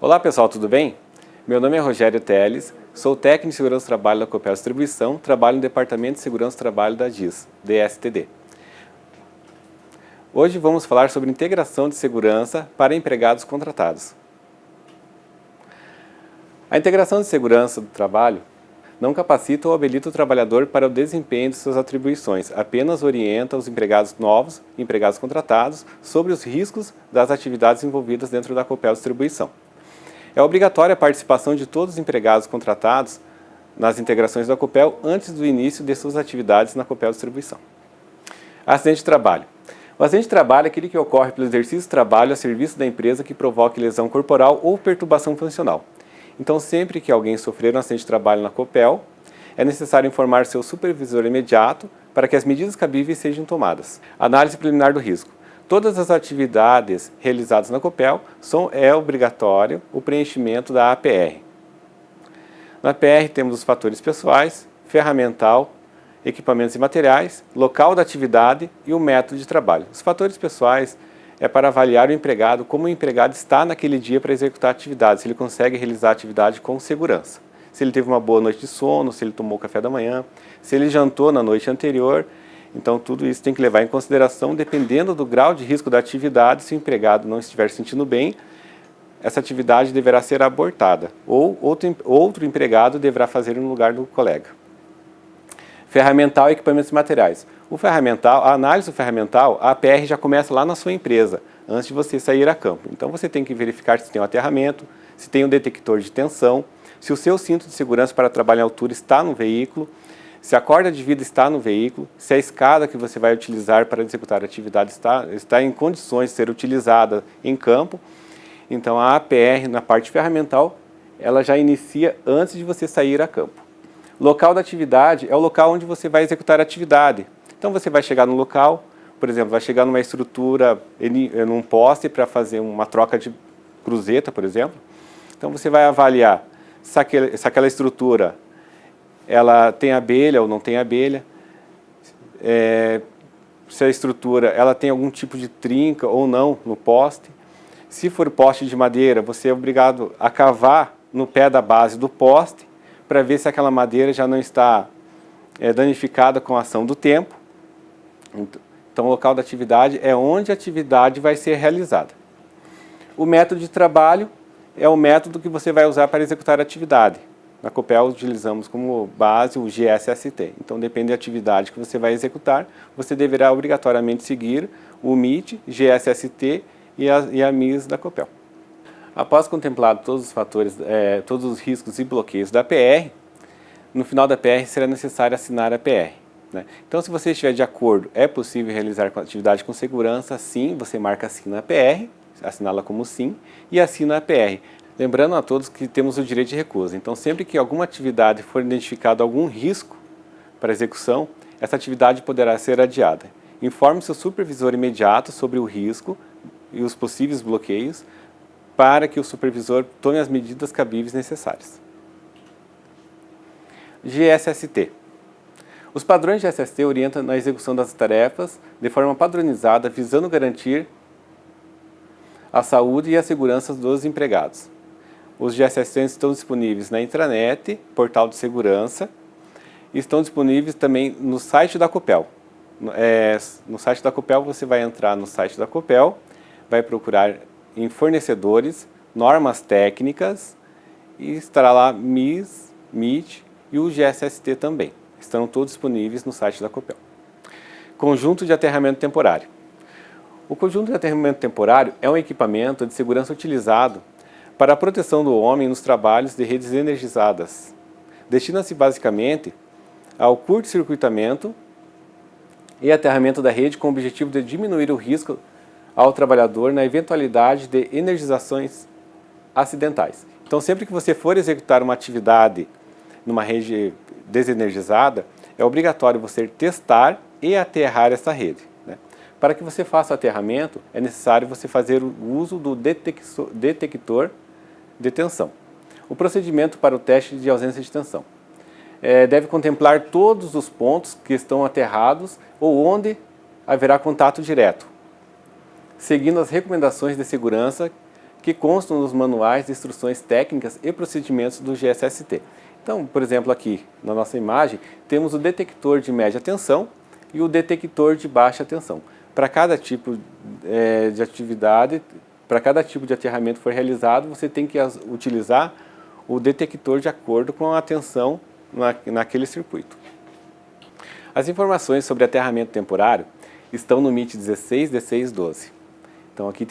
Olá pessoal, tudo bem? Meu nome é Rogério Teles, sou técnico de segurança do trabalho da Copel Distribuição, trabalho no Departamento de Segurança do Trabalho da DIS, DSTD. Hoje vamos falar sobre integração de segurança para empregados contratados. A integração de segurança do trabalho não capacita ou habilita o trabalhador para o desempenho de suas atribuições, apenas orienta os empregados novos, empregados contratados, sobre os riscos das atividades envolvidas dentro da Copel Distribuição. É obrigatória a participação de todos os empregados contratados nas integrações da Copel antes do início de suas atividades na Copel Distribuição. Acidente de trabalho. O acidente de trabalho é aquele que ocorre pelo exercício de trabalho a serviço da empresa que provoque lesão corporal ou perturbação funcional. Então, sempre que alguém sofrer um acidente de trabalho na Copel, é necessário informar seu supervisor imediato para que as medidas cabíveis sejam tomadas. Análise preliminar do risco. Todas as atividades realizadas na Copel é obrigatório o preenchimento da APR. Na APR temos os fatores pessoais, ferramental, equipamentos e materiais, local da atividade e o método de trabalho. Os fatores pessoais é para avaliar o empregado, como o empregado está naquele dia para executar a atividade, se ele consegue realizar a atividade com segurança. Se ele teve uma boa noite de sono, se ele tomou café da manhã, se ele jantou na noite anterior. Então, tudo isso tem que levar em consideração, dependendo do grau de risco da atividade. Se o empregado não estiver se sentindo bem, essa atividade deverá ser abortada, ou outro empregado deverá fazer no lugar do colega. Ferramental, equipamentos e materiais. A análise do ferramental, a APR já começa lá na sua empresa, antes de você sair a campo. Então, você tem que verificar se tem um aterramento, se tem um detector de tensão, se o seu cinto de segurança para trabalhar em altura está no veículo, se a corda de vida está no veículo, se a escada que você vai utilizar para executar a atividade está em condições de ser utilizada em campo. Então, a APR, na parte ferramental, ela já inicia antes de você sair a campo. Local da atividade é o local onde você vai executar a atividade. Então, você vai chegar no local, por exemplo, vai chegar numa estrutura, num poste para fazer uma troca de cruzeta, por exemplo. Então, você vai avaliar se aquela estrutura ela tem abelha ou não tem abelha, se a estrutura ela tem algum tipo de trinca ou não no poste. Se for poste de madeira, você é obrigado a cavar no pé da base do poste para ver se aquela madeira já não está danificada com a ação do tempo. Então, o local da atividade é onde a atividade vai ser realizada. O método de trabalho é o método que você vai usar para executar a atividade. Na Copel utilizamos como base o GSST. Então, depende da atividade que você vai executar, você deverá obrigatoriamente seguir o MIT, GSST e a MIS da Copel. Após contemplado todos os fatores, todos os riscos e bloqueios da PR, no final da PR será necessário assinar a PR. Né? Então, se você estiver de acordo, é possível realizar a atividade com segurança, sim, você marca sim na PR, assinala como sim e assina a PR. Lembrando a todos que temos o direito de recusa. Então, sempre que alguma atividade for identificado algum risco para execução, essa atividade poderá ser adiada. Informe seu supervisor imediato sobre o risco e os possíveis bloqueios para que o supervisor tome as medidas cabíveis necessárias. GSST. Os padrões de GSST orientam na execução das tarefas de forma padronizada, visando garantir a saúde e a segurança dos empregados. Os GSST estão disponíveis na intranet, portal de segurança, e estão disponíveis também no site da Copel. No site da Copel, você vai entrar no site da Copel, vai procurar em fornecedores, normas técnicas, e estará lá MIS, MIT e o GSST também. Estão todos disponíveis no site da Copel. Conjunto de aterramento temporário. O conjunto de aterramento temporário é um equipamento de segurança utilizado para a proteção do homem nos trabalhos de redes energizadas. Destina-se basicamente ao curto-circuitamento e aterramento da rede com o objetivo de diminuir o risco ao trabalhador na eventualidade de energizações acidentais. Então, sempre que você for executar uma atividade numa rede desenergizada, é obrigatório você testar e aterrar essa rede. Né? Para que você faça o aterramento, é necessário você fazer o uso do detector de tensão. O procedimento para o teste de ausência de tensão deve contemplar todos os pontos que estão aterrados ou onde haverá contato direto, seguindo as recomendações de segurança que constam nos manuais de instruções técnicas e procedimentos do GSST. Então, por exemplo, aqui na nossa imagem, temos o detector de média tensão e o detector de baixa tensão. Para cada tipo de atividade, para cada tipo de aterramento que for realizado, você tem que utilizar o detector de acordo com a tensão naquele circuito. As informações sobre aterramento temporário estão no MIT 16, 16, 12. Então aqui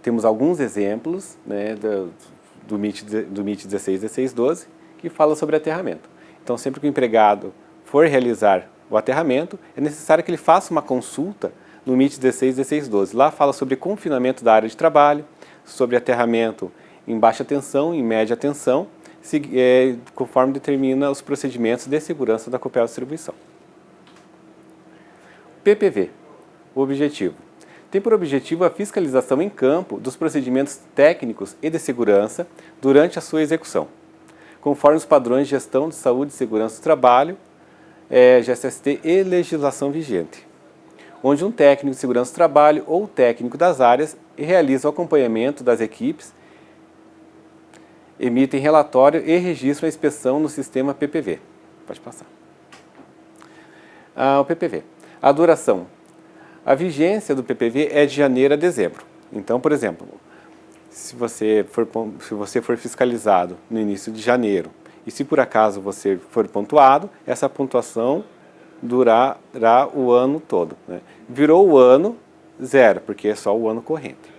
temos alguns exemplos, né, do MIT 16, 16, 12, que fala sobre aterramento. Então sempre que o empregado for realizar o aterramento, é necessário que ele faça uma consulta no MIT 16, 16, 12. Lá fala sobre confinamento da área de trabalho, sobre aterramento em baixa tensão, em média tensão, conforme determina os procedimentos de segurança da Copel Distribuição. PPV, o objetivo. Tem por objetivo a fiscalização em campo dos procedimentos técnicos e de segurança durante a sua execução, conforme os padrões de gestão de saúde e segurança do trabalho, GSST e legislação vigente, onde um técnico de segurança do trabalho ou técnico das áreas realiza o acompanhamento das equipes, emitem relatório e registram a inspeção no sistema PPV. Pode passar. O PPV. A duração. A vigência do PPV é de janeiro a dezembro. Então, por exemplo, se você for fiscalizado no início de janeiro e se por acaso você for pontuado, essa pontuação durará o ano todo, né? Virou o ano, zero, porque é só o ano corrente.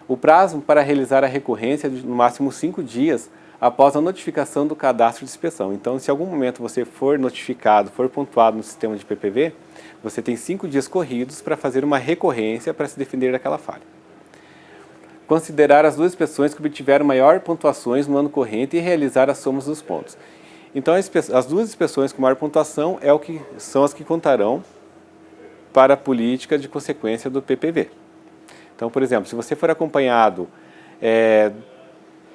O prazo para realizar a recorrência é de no máximo 5 dias após a notificação do cadastro de inspeção. Então, se em algum momento você for notificado, for pontuado no sistema de PPV, você tem 5 dias corridos para fazer uma recorrência para se defender daquela falha. Considerar as duas inspeções que obtiveram maior pontuações no ano corrente e realizar as somas dos pontos. Então, as duas inspeções com maior pontuação são as que contarão para a política de consequência do PPV. Então, por exemplo, se você for acompanhado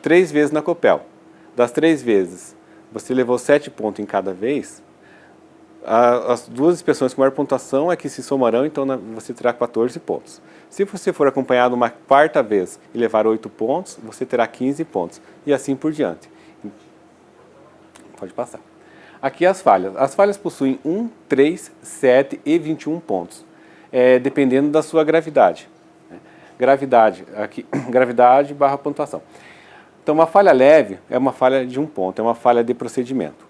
3 vezes na Copel, das 3 vezes você levou 7 pontos em cada vez, as duas inspeções com maior pontuação é que se somarão, então você terá 14 pontos. Se você for acompanhado uma 4ª vez e levar 8 pontos, você terá 15 pontos, e assim por diante. Pode passar. Aqui as falhas. As falhas possuem 1, 3, 7 e 21 pontos, dependendo da sua gravidade. Gravidade, aqui, gravidade barra pontuação. Então, uma falha leve é uma falha de 1 ponto, é uma falha de procedimento.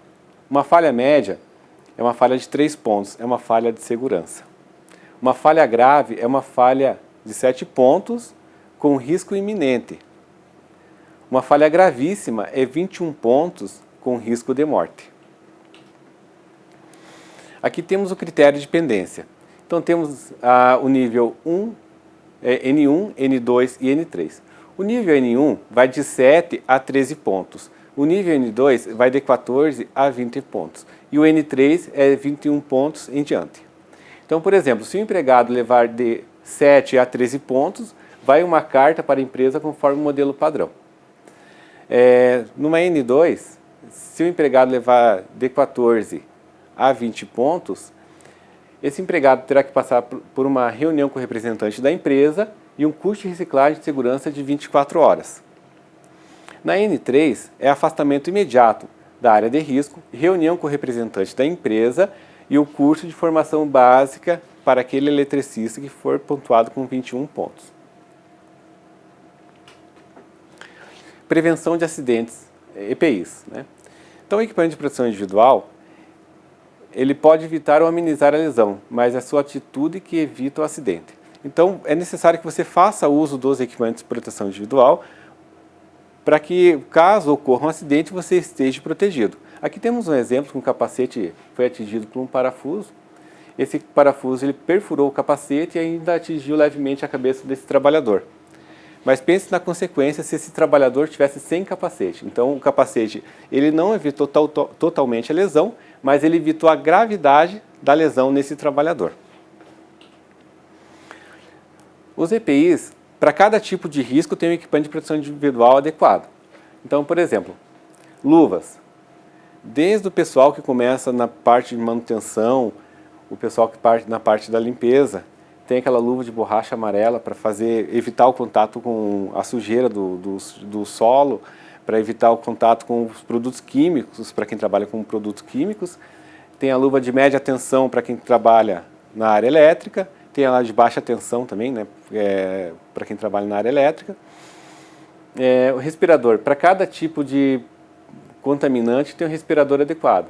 Uma falha média é uma falha de 3 pontos, é uma falha de segurança. Uma falha grave é uma falha de 7 pontos com risco iminente. Uma falha gravíssima é 21 pontos com risco de morte. Aqui temos o critério de pendência. Então, temos o nível 1, N1, N2 e N3. O nível N1 vai de 7 a 13 pontos. O nível N2 vai de 14 a 20 pontos. E o N3 é 21 pontos em diante. Então, por exemplo, se o empregado levar de 7 a 13 pontos, vai uma carta para a empresa conforme o modelo padrão. Numa N2, se o empregado levar de 14 a 20 pontos, esse empregado terá que passar por uma reunião com o representante da empresa e um custo de reciclagem de segurança de 24 horas. Na N3, é afastamento imediato da área de risco, reunião com o representante da empresa e o curso de formação básica para aquele eletricista que for pontuado com 21 pontos. Prevenção de acidentes, EPIs, né? Então, o equipamento de proteção individual, ele pode evitar ou amenizar a lesão, mas é a sua atitude que evita o acidente. Então, é necessário que você faça uso dos equipamentos de proteção individual para que, caso ocorra um acidente, você esteja protegido. Aqui temos um exemplo que um capacete foi atingido por um parafuso. Esse parafuso ele perfurou o capacete e ainda atingiu levemente a cabeça desse trabalhador. Mas pense na consequência se esse trabalhador estivesse sem capacete. Então, o capacete ele não evitou totalmente a lesão, mas ele evitou a gravidade da lesão nesse trabalhador. Os EPIs, para cada tipo de risco, tem um equipamento de proteção individual adequado. Então, por exemplo, luvas. Desde o pessoal que começa na parte de manutenção, o pessoal que parte na parte da limpeza, tem aquela luva de borracha amarela para evitar o contato com a sujeira do solo, para evitar o contato com os produtos químicos, para quem trabalha com produtos químicos. Tem a luva de média tensão para quem trabalha na área elétrica. Tem a de baixa tensão também, né, para quem trabalha na área elétrica. O respirador, para cada tipo de contaminante tem um respirador adequado.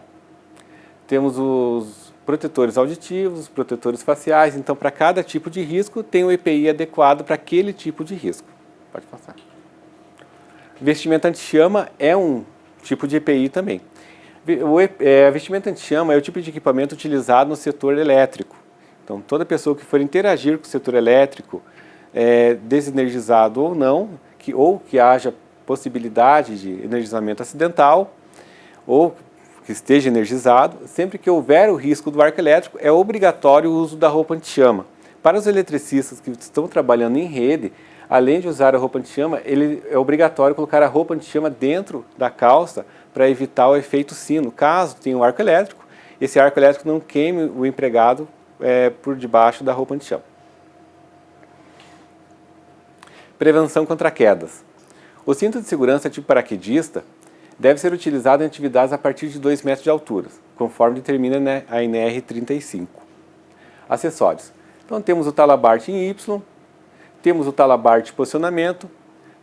Temos os protetores auditivos, os protetores faciais, então para cada tipo de risco tem um EPI adequado para aquele tipo de risco. Pode passar. Vestimento anti-chama é um tipo de EPI também. Vestimento anti-chama é o tipo de equipamento utilizado no setor elétrico. Então toda pessoa que for interagir com o setor elétrico, desenergizado ou não, ou que haja possibilidade de energizamento acidental, ou que esteja energizado, sempre que houver o risco do arco elétrico, é obrigatório o uso da roupa anti-chama. Para os eletricistas que estão trabalhando em rede, além de usar a roupa anti-chama, é obrigatório colocar a roupa anti-chama dentro da calça para evitar o efeito sino. Caso tenha um arco elétrico, esse arco elétrico não queime o empregado por debaixo da roupa anti-chama. Prevenção contra quedas. O cinto de segurança tipo paraquedista deve ser utilizado em atividades a partir de 2 metros de altura, conforme determina a NR 35. Acessórios. Então temos o talabarte em Y, temos o talabarte de posicionamento,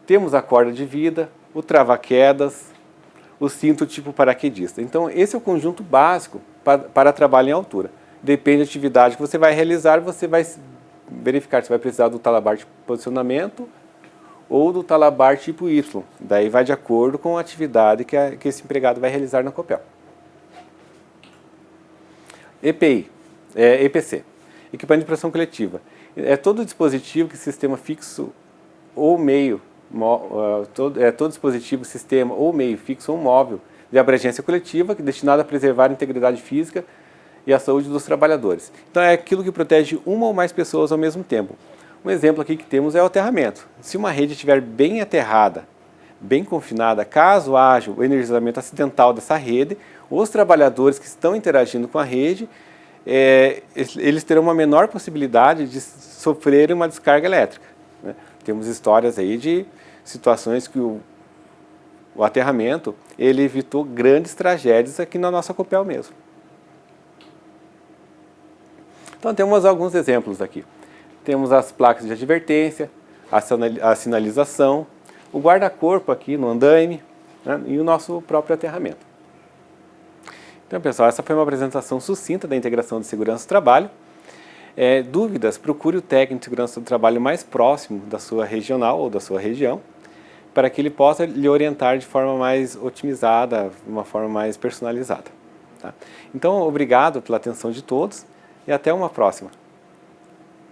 temos a corda de vida, o trava-quedas, o cinto tipo paraquedista. Então esse é o conjunto básico para trabalho em altura. Depende da atividade que você vai realizar, você vai verificar se vai precisar do talabarte de posicionamento ou do talabarte tipo Y. Daí vai de acordo com a atividade que esse empregado vai realizar na Copel. EPI, EPC, equipamento de proteção coletiva. É todo dispositivo que sistema fixo ou meio, todo dispositivo, sistema ou meio fixo ou móvel de abrangência coletiva que é destinado a preservar a integridade física e a saúde dos trabalhadores. Então é aquilo que protege uma ou mais pessoas ao mesmo tempo. Um exemplo aqui que temos é o aterramento. Se uma rede estiver bem aterrada, bem confinada, caso haja o energizamento acidental dessa rede, os trabalhadores que estão interagindo com a rede, eles terão uma menor possibilidade de sofrerem uma descarga elétrica, né? Temos histórias aí de situações que o aterramento ele evitou grandes tragédias aqui na nossa Copel mesmo. Então temos alguns exemplos aqui. Temos as placas de advertência, a sinalização, o guarda-corpo aqui no andaime, né, e o nosso próprio aterramento. Então, pessoal, essa foi uma apresentação sucinta da integração de segurança do trabalho. Dúvidas, procure o técnico de segurança do trabalho mais próximo da sua regional ou da sua região, para que ele possa lhe orientar de forma mais otimizada, de uma forma mais personalizada. Tá? Então, obrigado pela atenção de todos e até uma próxima.